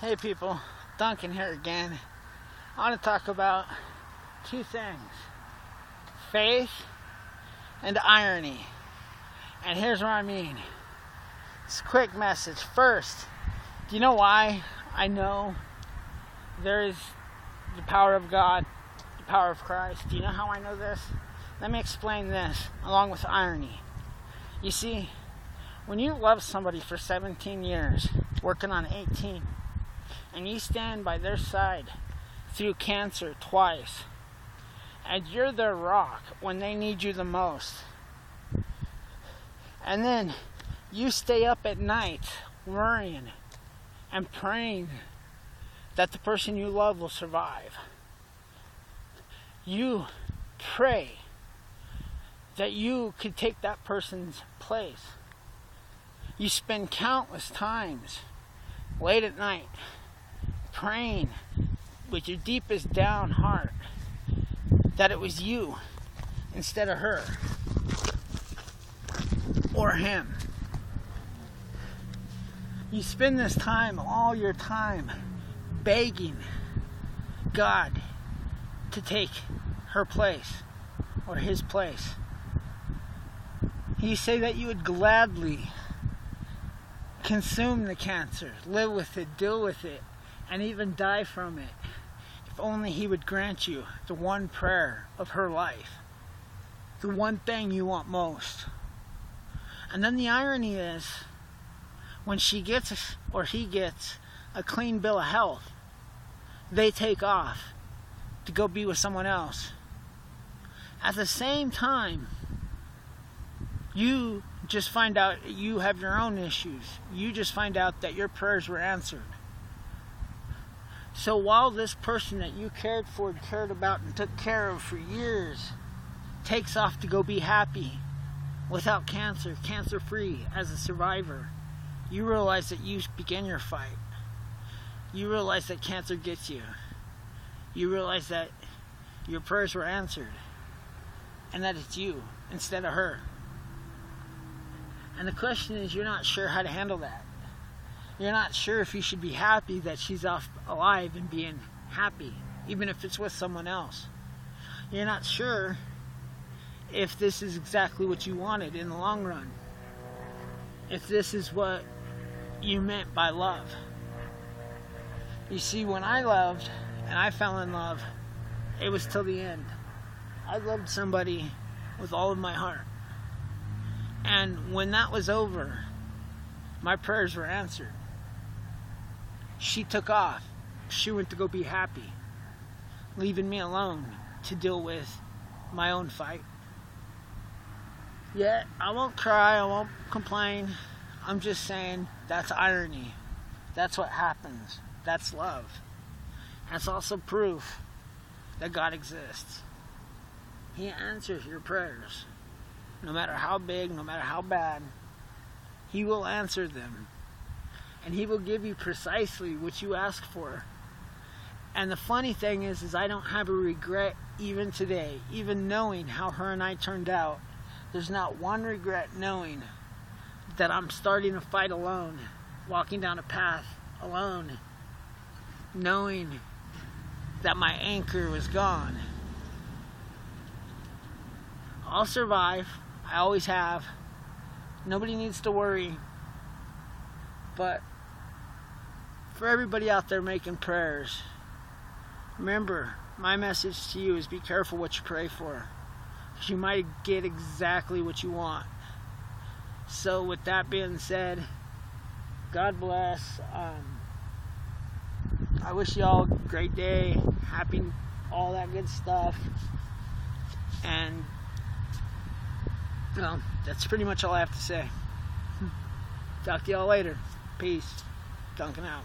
Hey people, Duncan here again. I want to talk about two things: faith and irony. And here's what I mean. It's a quick message. First, do you know why I know there is the power of God, the power of Christ? Do you know how I know this? Let me explain this along with irony. You see, when you love somebody for 17 years, working on 18, and you stand by their side through cancer twice, and you're their rock when they need you the most, and then you stay up at night worrying and praying that the person you love will survive. You pray that you could take that person's place. You spend countless times late at night praying with your deepest down heart that it was you instead of her or him. You spend this time, all your time, begging God to take her place or his place. You say that you would gladly consume the cancer, live with it, deal with it, and even die from it, if only he would grant you the one prayer of her life, the one thing you want most. And then the irony is, when she gets or he gets a clean bill of health, they take off to go be with someone else. At the same time, you just find out you have your own issues. You just find out that your prayers were answered. So while this person that you cared for, cared about, and took care of for years takes off to go be happy without cancer, cancer-free, as a survivor, you realize that you began your fight. You realize that cancer gets you. You realize that your prayers were answered and that it's you instead of her. And the question is, you're not sure how to handle that. You're not sure if you should be happy that she's off alive and being happy, even if it's with someone else. You're not sure if this is exactly what you wanted in the long run. If this is what you meant by love. You see, when I loved and I fell in love, it was till the end. I loved somebody with all of my heart. And when that was over, my prayers were answered. She took off. She went to go be happy, leaving me alone to deal with my own fight. Yet, I won't cry, I won't complain. I'm just saying that's irony. That's what happens. That's love. That's also proof that God exists. He answers your prayers. No matter how big, no matter how bad, he will answer them. And he will give you precisely what you ask for. And the funny thing is I don't have a regret even today, even knowing how her and I turned out. There's not one regret knowing that I'm starting a fight alone, walking down a path alone, knowing that my anchor was gone. I'll survive. I always have. Nobody needs to worry. But for everybody out there making prayers, remember, my message to you is be careful what you pray for, because you might get exactly what you want. So with that being said, God bless. I wish you all a great day, happy, all that good stuff. And well, that's pretty much all I have to say. Talk to y'all later. Peace. Duncan out.